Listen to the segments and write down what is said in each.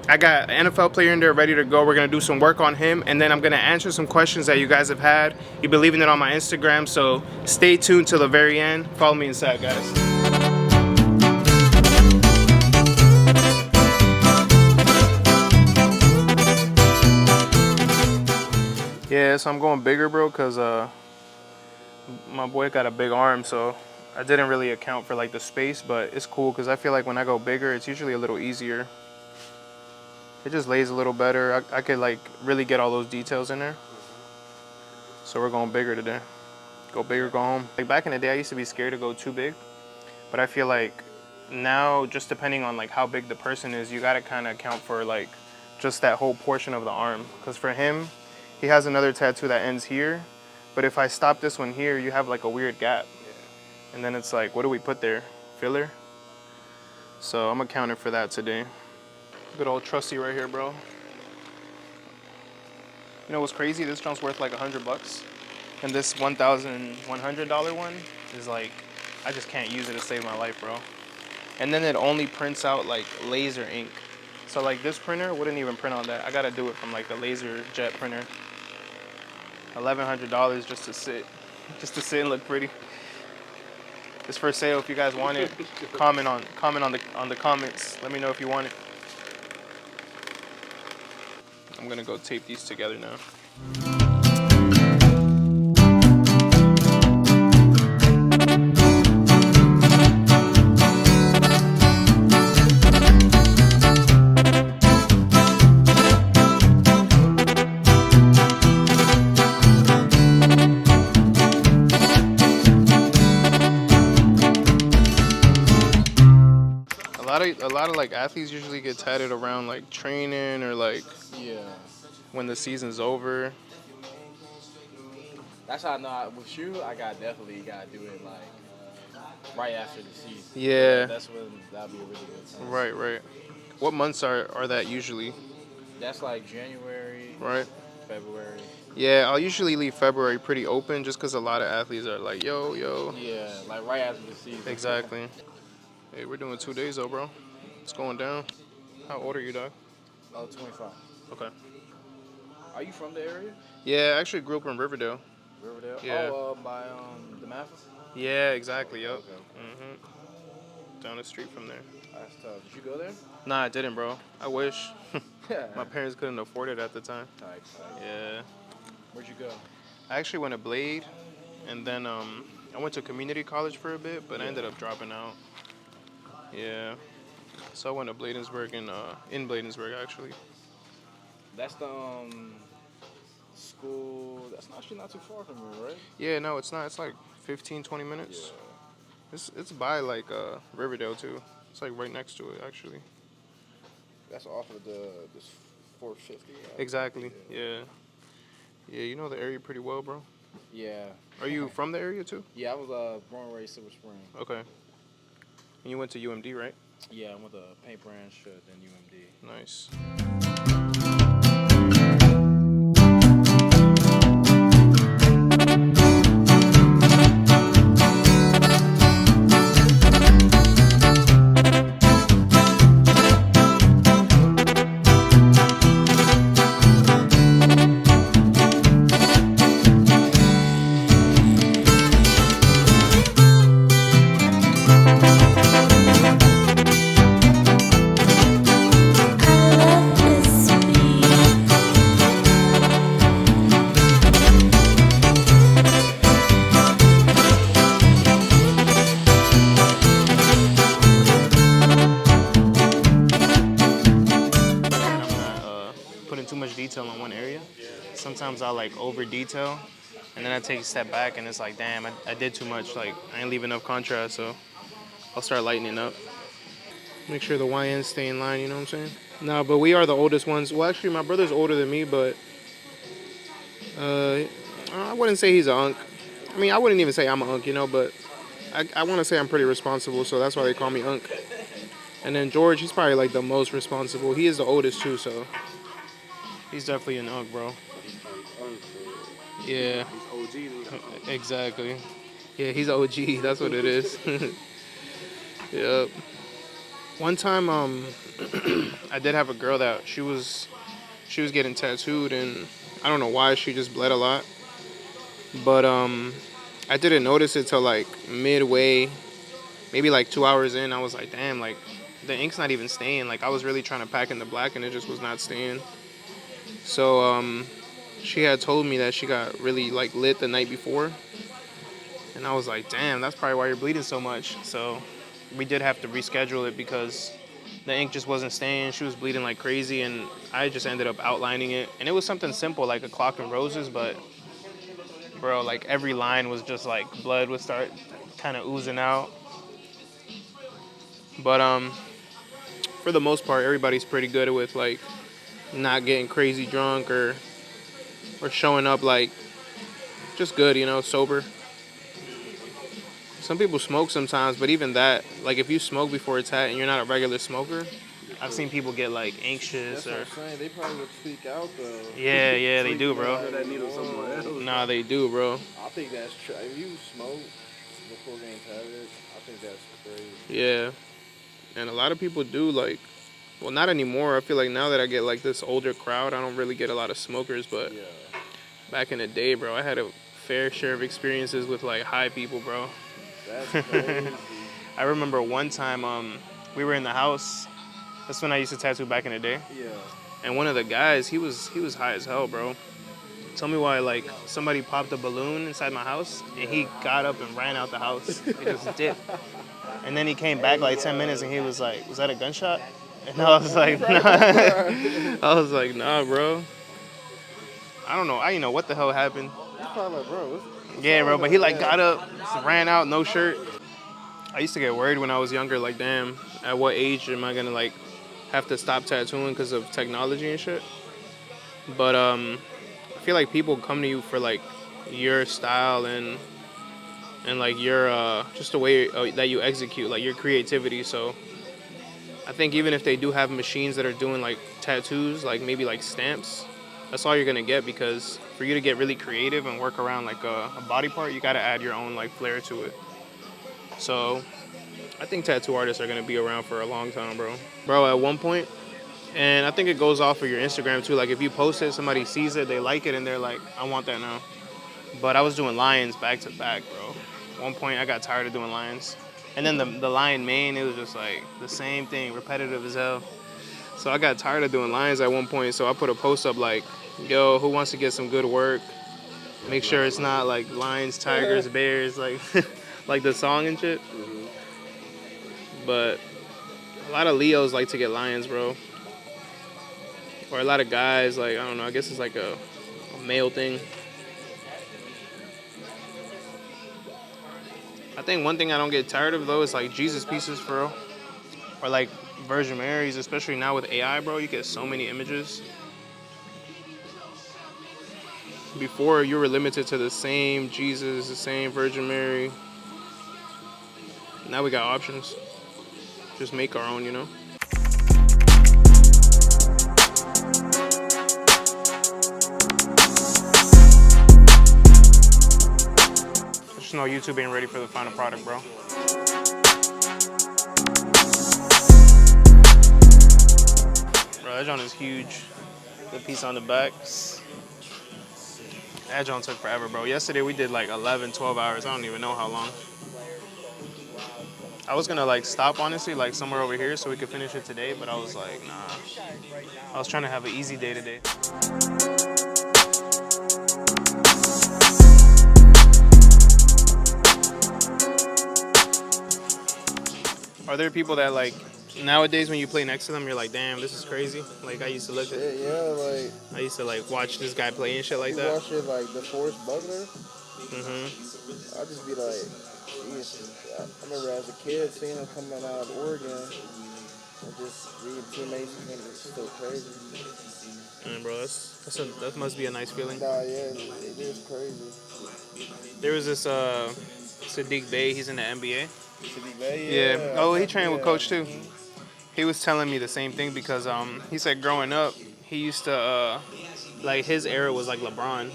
I got an NFL player in there ready to go. We're gonna do some work on him, and then I'm gonna answer some questions that you guys have had. You've been leaving it on my Instagram, so stay tuned till the very end. Follow me inside, guys. Yeah, so I'm going bigger, bro, cause my boy got a big arm, so I didn't really account for like the space, but it's cool because I feel like when I go bigger, it's usually a little easier. It just lays a little better. I could like really get all those details in there. So we're going bigger today. Go big or go home. Like back in the day, I used to be scared to go too big, but I feel like now, just depending on like how big the person is, you gotta kind of account for like just that whole portion of the arm. Because for him, he has another tattoo that ends here, but if I stop this one here, you have like a weird gap, and then it's like, what do we put there? Filler. So I'm accounting for that today. Good old trusty right here, bro. You know what's crazy? This junk's worth like $100. And this $1,100 one is like, I just can't use it to save my life, bro. And then it only prints out like laser ink. So like this printer wouldn't even print on that. I gotta do it from like the laser jet printer. $1,100 just to sit and look pretty. It's for sale. If you guys want it, comment on the comments. Let me know if you want it. I'm gonna go tape these together now. A lot of like athletes usually get tatted around like training or like when the season's over. That's how I know with you, definitely gotta do it like right after the season. Yeah. That's when that'll be a really good time. Right. What months are that usually? That's like January, right? February. Yeah, I'll usually leave February pretty open just because a lot of athletes are like, yo. Yeah, like right after the season. Exactly. Hey, we're doing 2 days though, bro. It's going down. How old are you, dog? 25. Okay. Are you from the area? Yeah, I actually grew up in Riverdale. Riverdale? Yeah. Oh, by the Mathis? Yeah, exactly. Yep. Okay. Down the street from there. That's tough. Did you go there? Nah, I didn't, bro. I wish. My parents couldn't afford it at the time. Tight. Yeah. Where'd you go? I actually went to Blade, and then I went to community college for a bit, but I ended up dropping out. Yeah. So I went to Bladensburg in Bladensburg actually. That's the school. That's actually not too far from here, right? Yeah, no, it's not. It's like 15, 20 minutes. Yeah. It's by like Riverdale too. It's like right next to it actually. That's off of this 450. Exactly. Yeah. Yeah, you know the area pretty well, bro. Yeah. Are you from the area too? Yeah, I was born and raised Silver Spring. Okay. And you went to UMD, right? Yeah, I went to Paint Branch, then UMD. Nice. On one area. Sometimes I'll like over detail and then I take a step back and it's like, damn, I did too much. Like I ain't leave enough contrast, so I'll start lightening up. Make sure the YNs stay in line, you know what I'm saying? No, but we are the oldest ones. Well, actually, my brother's older than me, but I wouldn't say he's an unk. I mean, I wouldn't even say I'm an unk, you know, but I want to say I'm pretty responsible, so that's why they call me unk. And then George, he's probably like the most responsible. He is the oldest too, so he's definitely an unk, bro. Yeah. He's OG. Exactly. Yeah, he's OG. That's what it is. Yep. One time, I did have a girl that she was getting tattooed, and I don't know why she just bled a lot, but I didn't notice it till like midway, maybe like 2 hours in. I was like, damn, like the ink's not even staying. Like I was really trying to pack in the black, and it just was not staying. So she had told me that she got really like lit the night before, and I was like, damn, that's probably why you're bleeding so much. So we did have to reschedule it because the ink just wasn't staying. She was bleeding like crazy, and I just ended up outlining it. And it was something simple like a clock and roses, but bro, like every line was just like blood would start kind of oozing out. But for the most part, everybody's pretty good with like not getting crazy drunk or showing up like just good, sober. Some people smoke sometimes, but even that, like if you smoke before a tat and you're not a regular smoker, I've seen people get like anxious That's what or I'm saying. They probably would tweak out though. yeah, they do, bro. Put that needle somewhere else. Nah, they do, bro. I think that's true. If you smoke before getting tatted, I think that's crazy. Yeah, and a lot of people do like. Well, not anymore. I feel like now that I get like this older crowd, I don't really get a lot of smokers. But Yeah. back in the day, bro, I had a fair share of experiences with like high people, bro. That's crazy. I remember one time we were in the house. That's when I used to tattoo back in the day. Yeah. And one of the guys, he was high as hell, bro. Tell me why, like, somebody popped a balloon inside my house, and he got up and ran out the house. He just dipped. And then he came back like 10 minutes, and he was like, was that a gunshot? And I was like, nah. I was like, nah, bro. I don't know. I didn't know what the hell happened. It's probably like, bro. Yeah, bro, but he like got up, ran out, no shirt. I used to get worried when I was younger, like, damn, at what age am I gonna like have to stop tattooing because of technology and shit? But I feel like people come to you for like your style and like your just the way that you execute, like your creativity. So I think even if they do have machines that are doing like tattoos, like maybe like stamps, that's all you're gonna get because for you to get really creative and work around like a body part, you gotta add your own like flair to it. So I think tattoo artists are gonna be around for a long time, bro. Bro, at one point, and I think it goes off of your Instagram too. Like if you post it, somebody sees it, they like it, and they're like, I want that now. But I was doing lions back to back, bro. At one point, I got tired of doing lions. And then the lion mane, it was just like the same thing, repetitive as hell. So I got tired of doing lions at one point. So I put a post up like, yo, who wants to get some good work? Make sure it's not like lions, tigers, bears, like like the song and shit. But a lot of Leos like to get lions, bro. Or a lot of guys, like, I don't know, I guess it's like a male thing. I think one thing I don't get tired of, though, is like Jesus pieces, bro. Or like Virgin Marys, especially now with AI, bro. You get so many images. Before, you were limited to the same Jesus, the same Virgin Mary. Now we got options. Just make our own, you know? I just know YouTube ain't ready for the final product, bro. Bro, that joint is huge. The piece on the back. That joint took forever, bro. Yesterday we did like 11, 12 hours. I don't even know how long. I was gonna like stop, honestly, like somewhere over here so we could finish it today, but I was like, nah. I was trying to have an easy day today. Are there people that like nowadays when you play next to them, you're like, damn, this is crazy? Like I used to look at, Like I used to like watch this guy play and shit like you that. watch it like the Forrest Buckner. Mm-hmm. I'd just be like, geez. I remember as a kid seeing him coming out of Oregon and just reading teammates and it's so crazy. Man, bro, that must be a nice feeling. Nah, yeah, it is crazy. There was this Sadiq Bey, he's in the NBA. Sadiq Bey, Yeah. Oh, he trained with Coach too. He was telling me the same thing because he said growing up he used to like his era was like LeBron.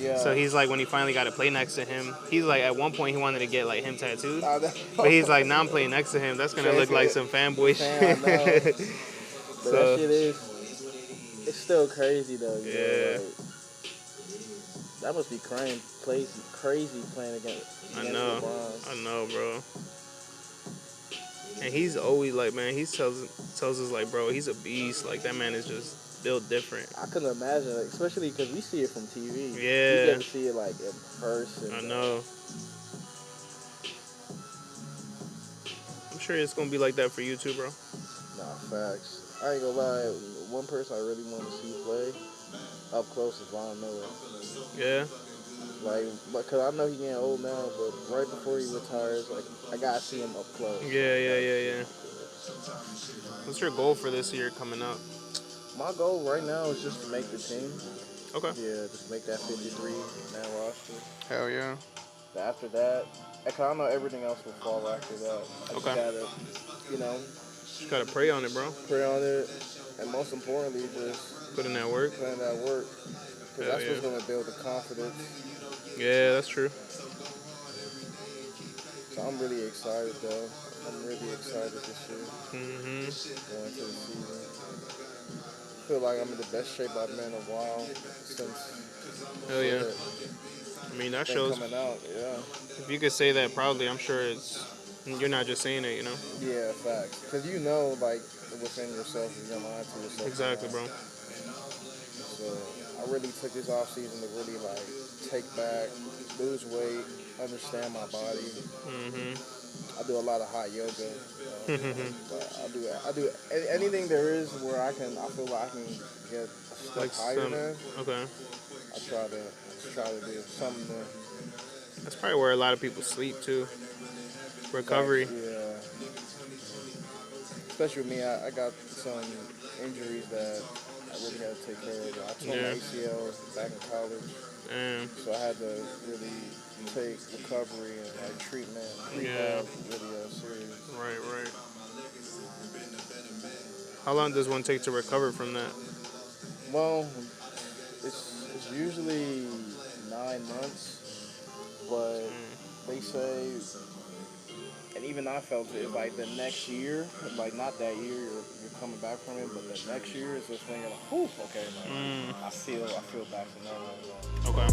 Yeah. So he's like, when he finally got to play next to him, he's like, at one point he wanted to get like him tattooed. I know. But he's like, now I'm playing next to him. That's gonna look like some fanboy I know. shit. But So that shit it's still crazy though. You yeah, know, like, that must be crazy playing against I know, LeBron. I know, bro. And he's always like, man, he tells us like, bro, he's a beast. Like that man is just built different. I couldn't imagine, like, especially because we see it from TV. Yeah. You get to see it like in person. I know. I'm sure it's gonna be like that for you too, bro. Nah, facts. I ain't gonna lie. One person I really want to see play up close is Von Miller. Yeah. Like, because I know he's getting old now, but right before he retires, like, I gotta see him up close. Yeah. What's your goal for this year coming up? My goal right now is just to make the team. Okay. Yeah, just make that 53-man roster. Hell yeah. But after that, I know everything else will fall after that. I just gotta, you know, just gotta pray on it, bro. Pray on it, and most importantly, just put in that work. Put in that work, because that's what's gonna build the confidence. Yeah, that's true. So I'm really excited, though. I'm really excited this year. Mm-hmm. Going into the season. I feel like I'm in the best shape I've been in a while since. Hell yeah. I mean, that shows. Coming out, yeah. If you could say that proudly, I'm sure you're not just saying it, you know? Yeah, facts. Because you know, like, within yourself, you're gonna lie to yourself. Exactly, bro. So I really took this off season to really, like, take back, lose weight, understand my body. Mm-hmm. I do a lot of hot yoga. But I do anything there is where I feel like I can get a step like higher than. Okay. I try to do something there. That's probably where a lot of people sleep too. Recovery. Yeah. Especially with me, I got some injuries that I really had to take care of. I tore my ACL back in college. So I had to really take recovery and like treatment really serious. Right. How long does one take to recover from that? Well, it's usually 9 months, but they say, and even I felt it, like the next year, like not that year you're coming back from it, but the next year is just when you're like, whew, okay, like, I feel back to normal. Okay.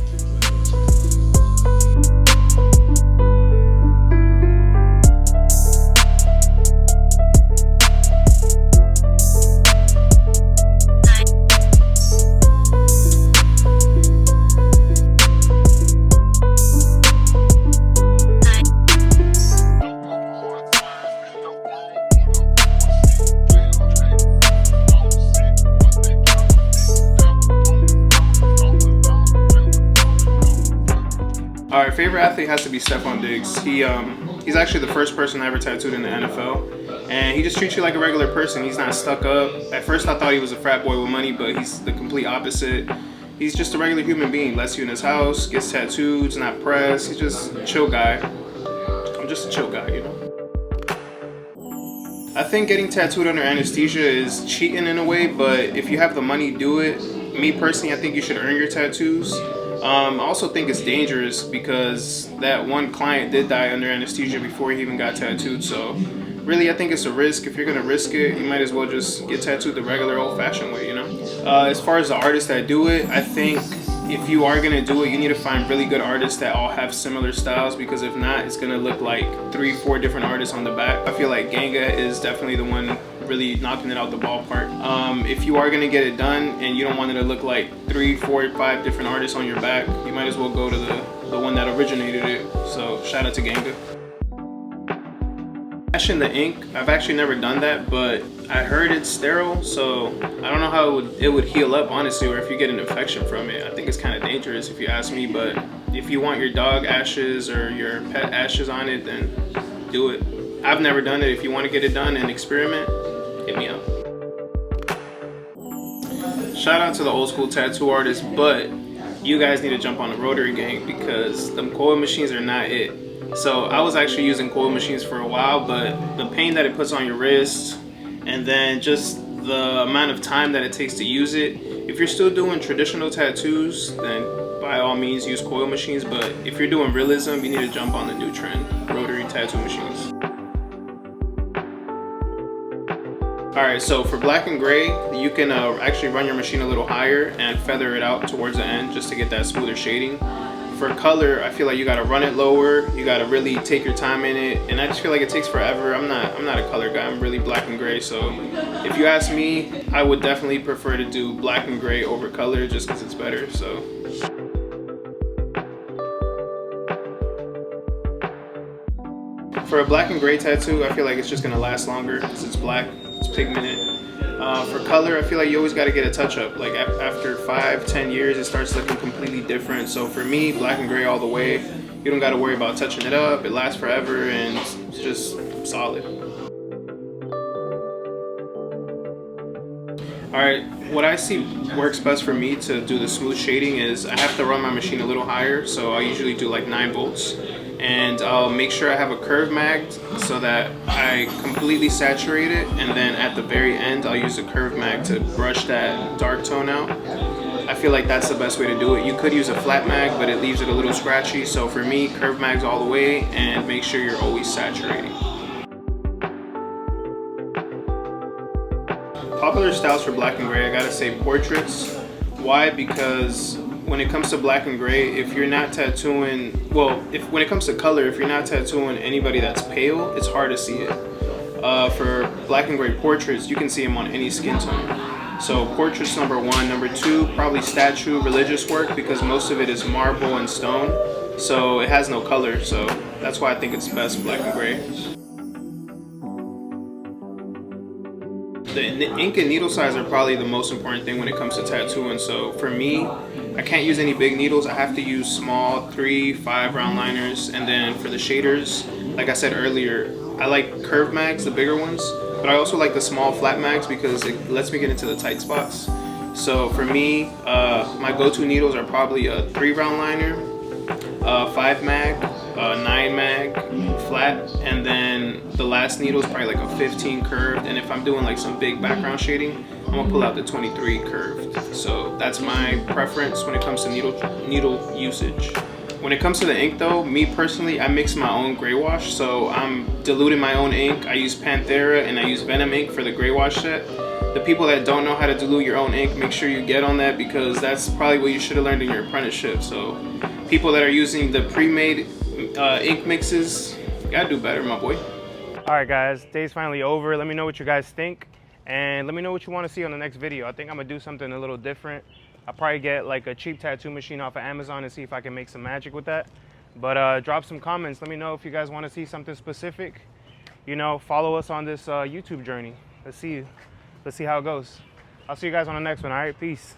Our favorite athlete has to be Stephon Diggs. He's actually the first person I ever tattooed in the NFL, and he just treats you like a regular person. He's not stuck up. At first I thought he was a frat boy with money, but he's the complete opposite. He's just a regular human being. Lets you in his house, gets tattooed, not pressed. He's just a chill guy. I'm just a chill guy, you know. I think getting tattooed under anesthesia is cheating in a way, but if you have the money, do it. Me personally, I think you should earn your tattoos. I also think it's dangerous because that one client did die under anesthesia before he even got tattooed. So really, I think it's a risk. If you're going to risk it, you might as well just get tattooed the regular old-fashioned way, you know? As far as the artists that do it, I think if you are going to do it, you need to find really good artists that all have similar styles, because if not, it's going to look like 3-4 different artists on the back. I feel like Ganga is definitely the one really knocking it out the ballpark. If you are going to get it done and you don't want it to look like 3, 4, 5 different artists on your back, you might as well go to the one that originated it. So shout out to Ganga. Ash in the ink, I've actually never done that, but I heard it's sterile, so I don't know how it would heal up, honestly, or if you get an infection from it. I think it's kind of dangerous if you ask me, but if you want your dog ashes or your pet ashes on it, then do it. I've never done it. If you want to get it done and experiment, hit me up. Shout out to the old school tattoo artists, but you guys need to jump on the rotary gang because them coil machines are not it. So I was actually using coil machines for a while, but the pain that it puts on your wrist and then just the amount of time that it takes to use it, if you're still doing traditional tattoos, then by by all means use coil machines, but if you're doing realism, you need to jump on the new trend, rotary tattoo machines. Alright, so for black and gray, you can actually run your machine a little higher and feather it out towards the end just to get that smoother shading. For color, I feel like you gotta run it lower, you gotta really take your time in it, and I just feel like it takes forever. I'm not a color guy, I'm really black and gray, so if you ask me, I would definitely prefer to do black and gray over color just because it's better. So for a black and gray tattoo, I feel like it's just gonna last longer because it's black, it's pigmented. For color, I feel like you always got to get a touch up. Like after 5-10 years, it starts looking completely different. So for me, black and gray all the way. You don't got to worry about touching it up. It lasts forever and it's just solid. Alright, what I see works best for me to do the smooth shading is I have to run my machine a little higher. So I usually do like 9 volts. And I'll make sure I have a curve mag so that I completely saturate it, and then at the very end I'll use a curve mag to brush that dark tone out. I feel like that's the best way to do it. You could use a flat mag, but it leaves it a little scratchy. So for me, curve mags all the way, and make sure you're always saturating. Popular styles for black and gray, I gotta say portraits. Why? Because when it comes to black and gray, if you're not tattooing, well, when it comes to color, if you're not tattooing anybody that's pale, it's hard to see it. For black and gray portraits, you can see them on any skin tone. So portraits number 1. Number 2, probably statue, religious work, because most of it is marble and stone. So it has no color, so that's why I think it's best black and gray. The ink and needle size are probably the most important thing when it comes to tattooing. So for me, I can't use any big needles. I have to use small 3-5 round liners. And then for the shaders, like I said earlier, I like curved mags, the bigger ones, but I also like the small flat mags because it lets me get into the tight spots. So for me, my go-to needles are probably a 3 round liner, 5 mag, 9 mag flat, and then the last needle is probably like a 15 curved, and if I'm doing like some big background shading, I'm gonna pull out the 23 curved. So that's my preference when it comes to needle usage. When it comes to the ink though, me personally, I mix my own gray wash, so I'm diluting my own ink. I use Panthera and I use Venom ink for the gray wash set. The people that don't know how to dilute your own ink, make sure you get on that, because that's probably what you should have learned in your apprenticeship. So people that are using the pre-made ink mixes, you gotta do better, my boy. All right guys, day's finally over. Let me know what you guys think, and let me know what you want to see on the next video. I think I'm gonna do something a little different. I'll probably get like a cheap tattoo machine off of Amazon and see if I can make some magic with that. But drop some comments. Let me know if you guys want to see something specific. You know, follow us on this YouTube journey. Let's see how it goes. I'll see you guys on the next one. All right, peace.